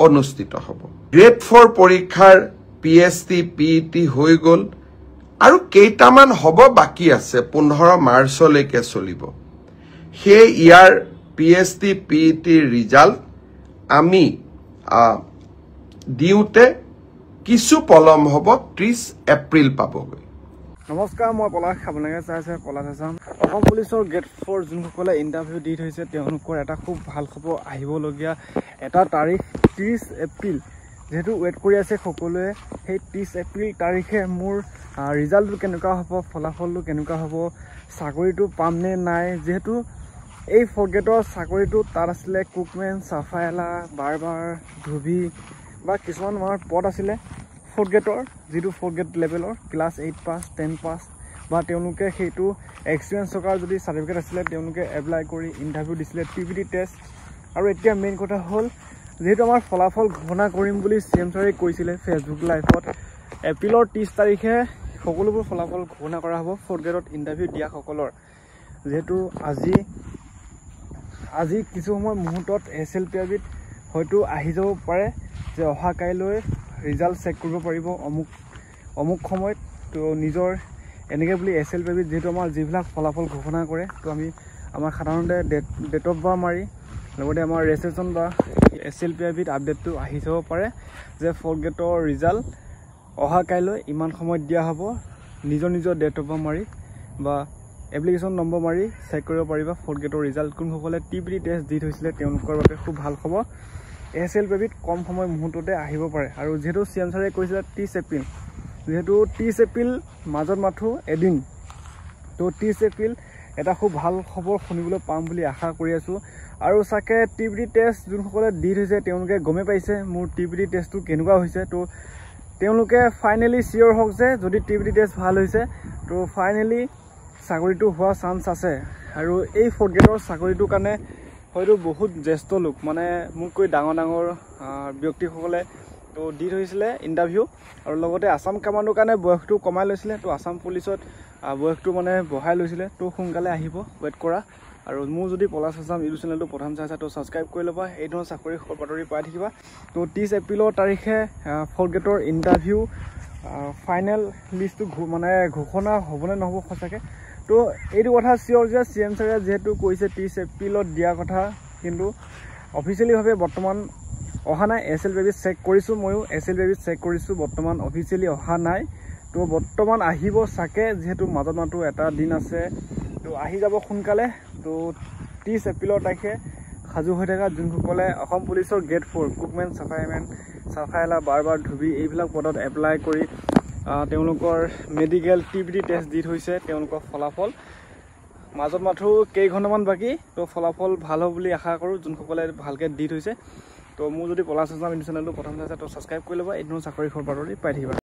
অনুষ্ঠিত হ'ব গ্ৰেড 4 পৰীক্ষাৰ PST PET হৈ গ'ল আৰু কেইটামান হ'ব বাকি আছে 15 মাৰ্চলৈকে চলিব সেই ইয়াৰ PST PET ৰিজাল্ট আমি দিওতে কিছু পলম হ'ব 30 এপ্ৰিল পাবগৈ নমস্কাৰ মই পলাশ আপোনালোকে চাইছে পলাশ আছাম অসম পুলিচৰ গ্ৰেড 4 যোনসকলে ইণ্টাৰভিউ দি থৈছে তেওঁলোকৰ এটা খুব ভাল খবৰ আহিবলগীয়া এটা তাৰিখ 30 এপ্ৰিল যেহেতু ৱেট কৰি আছে সকলোৱে সেই 30 এপ্ৰিল তাৰিখে মোৰ ৰিজাল্টটো কেনেকুৱা হ'ব ফলাফলটো কেনেকুৱা হ'ব চাকৰিটো পাম নে নাই যেহেতু এই 4th গ্ৰেডৰ চাকৰিটো তাত আছিলে কুকমেন চাফাইলা বাৰবাৰ ধুবি বা কিছুমান আমাৰ পদ আছিলে 4th গ্ৰেডৰ যেটো 4th গ্ৰেড লেভেলৰ ক্লাছ 8 পাছ 10 পাছ বা তেওঁলোকে সেইটো এক্সপিৰিয়েন্স থকা যদি সাৰ্টিফিকেট আছিলে তেওঁলোকে এপ্লাই কৰি ইন্টাৰভিউ দিছিলে টিভিটি টেষ্ট আৰু এতিয়া মেইন কথা হ'ল যেহেতু আমাৰ ফলাফল ঘোষণা কৰিম বুলি CM ছাৰে কৈছিলে ফেচবুক লাইভত এপ্ৰিলৰ 30 তাৰিখে সকলোবোৰ ফলাফল ঘোষণা কৰা হ'ব 4th গ্ৰেডত ইন্টাৰভিউ দিয়া সকলৰ যেহেতু আজি কিছু সময় মুহূৰ্তত SLPIত হয়তো আহি যাব পাৰে যে অহা কাইলৈ ৰিজাল্ট চেক কৰিব পাৰিব অমুক সময়ত তো নিজৰ এনেকৈ বুলি SLPIত যেহেতু আমাৰ যিবিলাক ফলাফল ঘোষণা কৰে তো আমি আমাৰ সাধাৰণতে ডেট অফ বাৰ মাৰি লগতে আমাৰ ৰেজিষ্ট্ৰেশ্যন বা SLPIত আপডেটটো আহি যাব পাৰে যে 4th গ্ৰেডৰ ৰিজাল্ট অহা কাইলৈ ইমান সময়ত দিয়া হ'ব নিজৰ ডেট অফ বাৰ মাৰি বা এপ্লিকেশ্যন নম্বৰ মাৰি চেক কৰিব পাৰিবা 4th গ্ৰেডৰ ৰিজাল্ট কোনসকলে টিভিটি টেষ্ট দি থৈছিলে তেওঁলোকৰ বাবে খুব ভাল খবৰ SLPIত কম সময় মুহূৰ্ততে আহিব পাৰে আৰু যেহেতু CM ছাৰে কৈছিলে 30 এপ্ৰিল যেহেতু 30 এপ্ৰিল মাজত মাথো এদিন তো 30 এপ্ৰিল এটা খুব ভাল খবৰ শুনিবলৈ পাম বুলি আশা কৰি আছো আৰু সাকে টিভিটি টেষ্ট যোনসকলে দি থৈছে তেওঁলোকে গমে পাইছে মোৰ টিভিটি টেষ্টটো কেনেকুৱা হৈছে তো তেওঁলোকে ফাইনালি চিয়ৰ হওক যে যদি টিভিটি টেষ্ট ভাল হৈছে তো ফাইনালি চাকৰিটো হোৱা চান্স আছে আৰু এই 4th গ্ৰেডৰ চাকৰিটো কাৰণে হয়তো বহুত জ্যেষ্ঠ লোক মানে মুকৈ ডাঙৰ ব্যক্তিসকলে তো দি থৈছিলে ইন্টাৰভিউ আৰু লগতে আসাম কামাণ্ডৰ কাৰণে বয়সটো কমাই লৈছিলে তো আসাম পুলিচত বয়সটো মানে বঢ়াই লৈছিলে তো সোনকালে আহিব ৱেট কৰা আৰু মোৰ যদি পলাশ আছাম ইউটিউব চেনেলটো প্ৰথম চাইছা তো সাবস্ক্ৰাইব কৰি ল'বা এই ধৰণৰ চাকৰি বাতৰি পাই থাকিবা তো 30 এপ্ৰিলৰ তাৰিখে 4th গ্ৰেডৰ ইন্টাৰভিউ ফাইনেল লিষ্টটো মানে ঘোষণা হ'বনে নহ'ব সঁচাকৈ তো এইটো কথা চিয়ৰ যে CM ছাৰে যেহেতু কৈছে 30 এপ্ৰিলত দিয়া কথা কিন্তু অফিচিয়েলিভাৱে বৰ্তমান অহা নাই SLPIত চেক কৰিছোঁ ময়ো SLPIত চেক কৰিছোঁ বৰ্তমান অফিচিয়েলি অহা নাই তো বৰ্তমান আহিব চাকে যেহেতু মাজত মাতো এটা দিন আছে তো আহি যাব সোনকালে তো 30 এপ্ৰিলৰ তাৰিখে সাজু হৈ থকা যোনসকলে অসম পুলিচৰ গ্ৰেড 4 কুকমেন চাফাইলা বাৰবাৰ ধুবি এইবিলাক পদত এপ্লাই কৰি তেওঁলোকৰ মেডিকেল টিভিটি টেষ্ট দি থৈছে তেওঁলোকৰ ফলাফল মাজত মাথো কেইঘণ্টামান বাকি তো ফলাফল ভাল হ'ব বুলি আশা কৰোঁ যোনসকলে ভালকৈ দি থৈছে তো মোৰ যদি পলাশ আছাম ইউটিউব চেনেলটো প্ৰথম চাইছা তো সাবস্ক্ৰাইব কৰি ল'বা এই ধৰণৰ চাকৰি খবৰ বাতৰি পাই থাকিবা